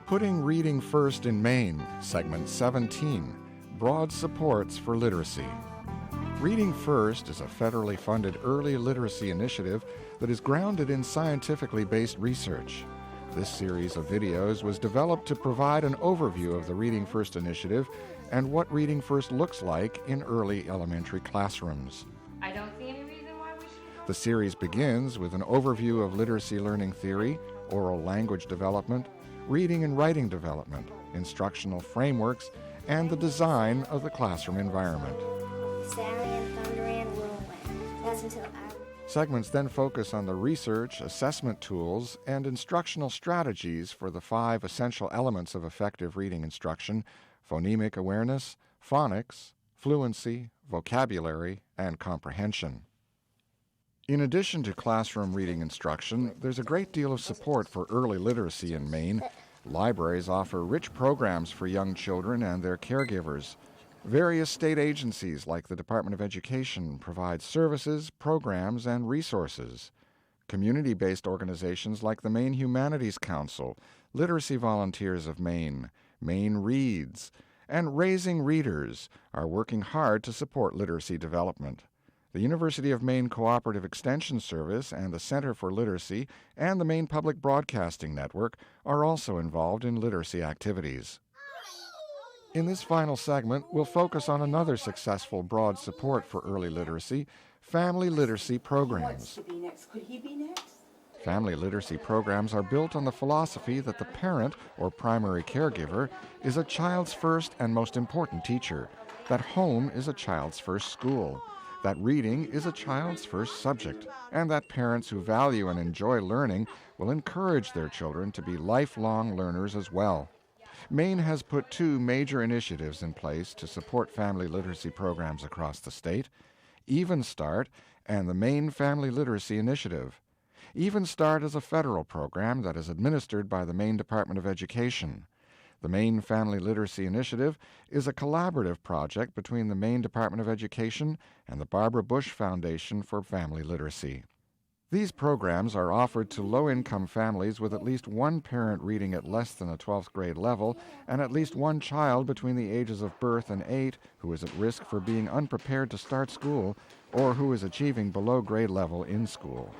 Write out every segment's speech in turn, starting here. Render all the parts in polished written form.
Putting Reading First in Maine, Segment 17, Broad Supports for Literacy. Reading First is a federally funded early literacy initiative that is grounded in scientifically based research. This series of videos was developed to provide an overview of the Reading First initiative and what Reading First looks like in early elementary classrooms. I don't see any reason why we should. The series begins with an overview of literacy learning theory, oral language development, reading and writing development, instructional frameworks, and the design of the classroom environment. Sally and Thunder and Whirlwind. That's until I... Segments then focus on the research, assessment tools, and instructional strategies for the 5 essential elements of effective reading instruction: phonemic awareness, phonics, fluency, vocabulary, and comprehension. In addition to classroom reading instruction, there's a great deal of support for early literacy in Maine. Libraries offer rich programs for young children and their caregivers. Various state agencies like the Department of Education provide services, programs, and resources. Community-based organizations like the Maine Humanities Council, Literacy Volunteers of Maine, Maine Reads, and Raising Readers are working hard to support literacy development. The University of Maine Cooperative Extension Service and the Center for Literacy and the Maine Public Broadcasting Network are also involved in literacy activities. In this final segment, we'll focus on another successful broad support for early literacy: family literacy programs. Could he be next? Family literacy programs are built on the philosophy that the parent or primary caregiver is a child's first and most important teacher, that home is a child's first school, that reading is a child's first subject, and that parents who value and enjoy learning will encourage their children to be lifelong learners as well. Maine has put 2 major initiatives in place to support family literacy programs across the state: Even Start and the Maine Family Literacy Initiative. Even Start is a federal program that is administered by the Maine Department of Education. The Maine Family Literacy Initiative is a collaborative project between the Maine Department of Education and the Barbara Bush Foundation for Family Literacy. These programs are offered to low-income families with at least one parent reading at less than a 12th grade level and at least one child between the ages of birth and 8 who is at risk for being unprepared to start school or who is achieving below grade level in school.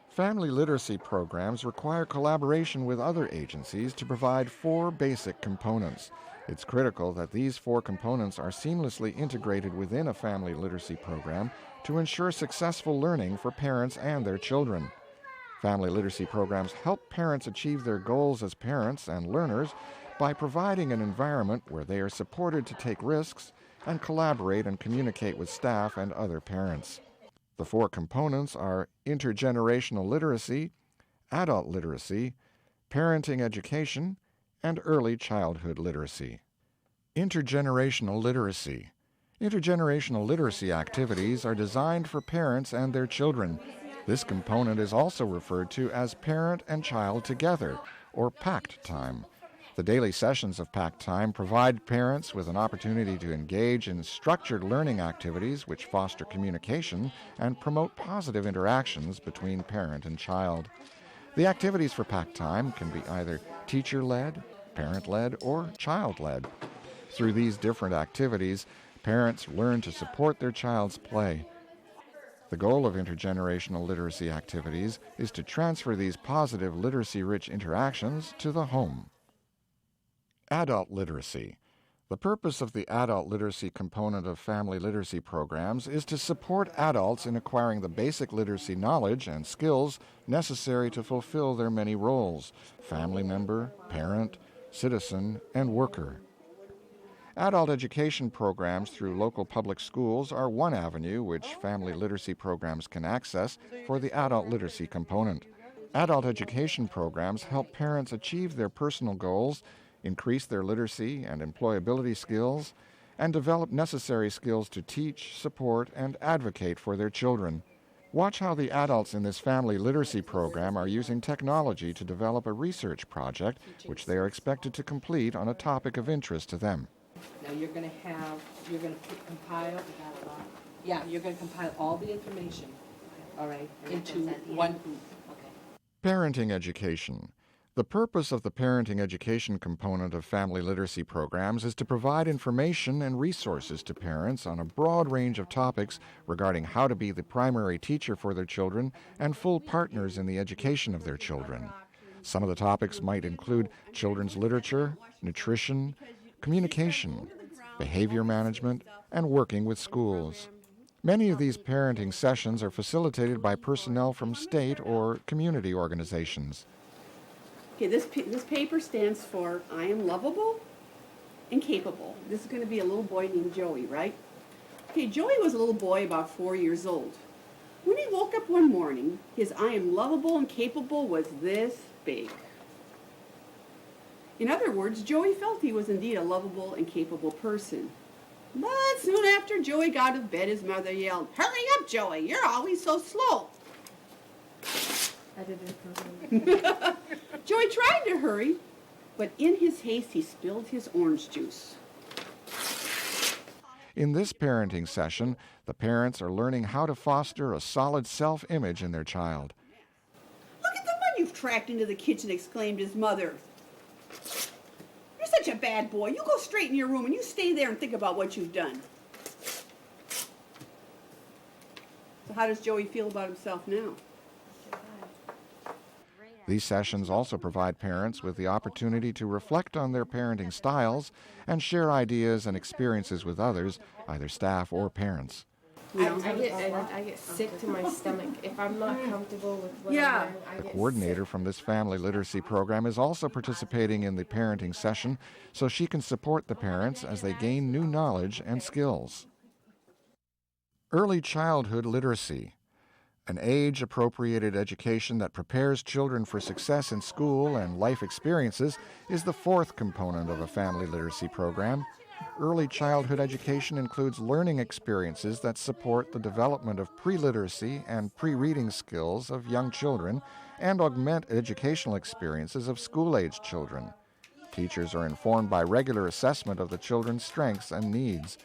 Family literacy programs require collaboration with other agencies to provide 4 basic components. It's critical that these 4 components are seamlessly integrated within a family literacy program to ensure successful learning for parents and their children. Family literacy programs help parents achieve their goals as parents and learners by providing an environment where they are supported to take risks and collaborate and communicate with staff and other parents. The 4 components are intergenerational literacy, adult literacy, parenting education, and early childhood literacy. Intergenerational literacy. Intergenerational literacy activities are designed for parents and their children. This component is also referred to as Parent and Child Together, or PACT time. The daily sessions of PACT time provide parents with an opportunity to engage in structured learning activities which foster communication and promote positive interactions between parent and child. The activities for PACT time can be either teacher-led, parent-led, or child-led. Through these different activities, parents learn to support their child's play. The goal of intergenerational literacy activities is to transfer these positive literacy-rich interactions to the home. Adult literacy. The purpose of the adult literacy component of family literacy programs is to support adults in acquiring the basic literacy knowledge and skills necessary to fulfill their many roles: family member, parent, citizen, and worker. Adult education programs through local public schools are one avenue which family literacy programs can access for the adult literacy component. Adult education programs help parents achieve their personal goals, increase their literacy and employability skills, and develop necessary skills to teach, support, and advocate for their children. Watch how the adults in this family literacy program are using technology to develop a research project which they are expected to complete on a topic of interest to them. Now you're going to compile, you're going to compile all the information, all right, into one group. Parenting education. The purpose of the parenting education component of family literacy programs is to provide information and resources to parents on a broad range of topics regarding how to be the primary teacher for their children and full partners in the education of their children. Some of the topics might include children's literature, nutrition, communication, behavior management, and working with schools. Many of these parenting sessions are facilitated by personnel from state or community organizations. Okay, this paper stands for I am lovable and capable. This is going to be a little boy named Joey, right? Okay, Joey was a little boy about 4 years old. When he woke up one morning, his I am lovable and capable was this big. In other words, Joey felt he was indeed a lovable and capable person. But soon after Joey got out of bed, his mother yelled, "Hurry up, Joey, you're always so slow." I didn't. Joey tried to hurry, but in his haste he spilled his orange juice. In this parenting session, the parents are learning how to foster a solid self-image in their child. "Look at the mud you've tracked into the kitchen," exclaimed his mother. "You're such a bad boy. You go straight in your room and you stay there and think about what you've done." So how does Joey feel about himself now? These sessions also provide parents with the opportunity to reflect on their parenting styles and share ideas and experiences with others, either staff or parents. I get sick to my stomach if I'm not comfortable with what Yeah. I'm wearing. I The get coordinator from this family literacy program is also participating in the parenting session so she can support the parents as they gain new knowledge and skills. Early childhood literacy, an age-appropriated education that prepares children for success in school and life experiences, is the fourth component of a family literacy program. Early childhood education includes learning experiences that support the development of pre-literacy and pre-reading skills of young children and augment educational experiences of school-aged children. Teachers are informed by regular assessment of the children's strengths and needs.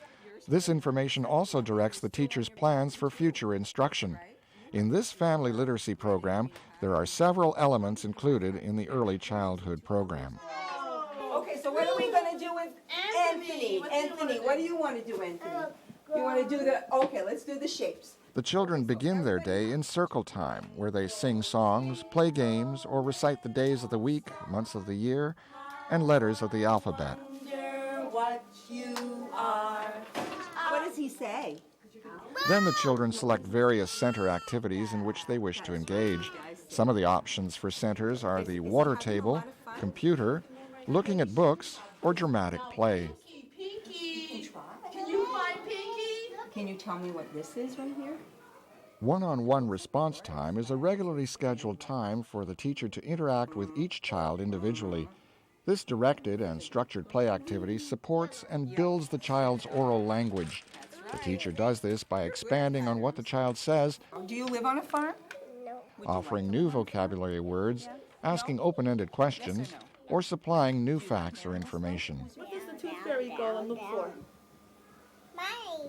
This information also directs the teacher's plans for future instruction. In this family literacy program, there are several elements included in the early childhood program. Okay, so what are we going to do with Anthony? Anthony, what do you want to do, Anthony? You want to do let's do the shapes. The children begin their day in circle time, where they sing songs, play games, or recite the days of the week, months of the year, and letters of the alphabet. Wonder what you are. What does he say? Then the children select various center activities in which they wish to engage. Some of the options for centers are the water table, computer, looking at books, or dramatic play. Pinky, can you find Pinky? Can you tell me what this is right here? One-on-one response time is a regularly scheduled time for the teacher to interact with each child individually. This directed and structured play activity supports and builds the child's oral language. The teacher does this by expanding on what the child says, Do you live on a farm? offering new vocabulary words, asking open-ended questions, or supplying new facts or information. What does the tooth fairy go and look for?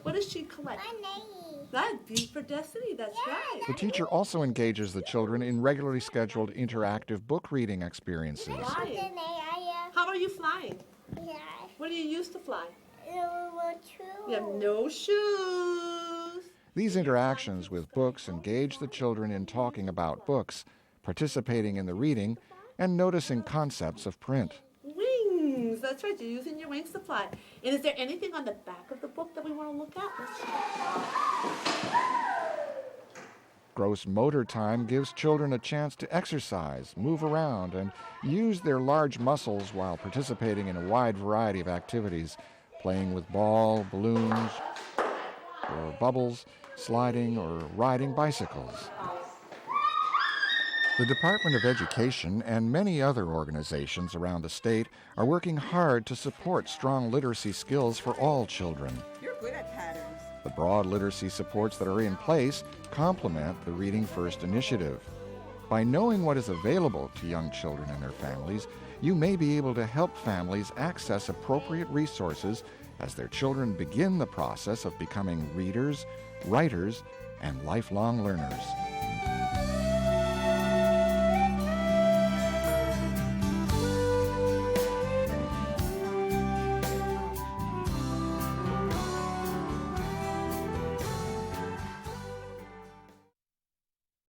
What does she collect? That B for Destiny, that's right. The teacher also engages the children in regularly scheduled interactive book reading experiences. Flying. How are you flying? What do you use to fly? You have no shoes. These interactions with books engage the children in talking about books, participating in the reading, and noticing concepts of print. Wings, that's right, you're using your wings to fly. And is there anything on the back of the book that we want to look at? Let's check. Gross motor time gives children a chance to exercise, move around, and use their large muscles while participating in a wide variety of activities, playing with ball, balloons, or bubbles, sliding, or riding bicycles. The Department of Education and many other organizations around the state are working hard to support strong literacy skills for all children. You're good at patterns. The broad literacy supports that are in place complement the Reading First initiative. By knowing what is available to young children and their families, you may be able to help families access appropriate resources as their children begin the process of becoming readers, writers, and lifelong learners.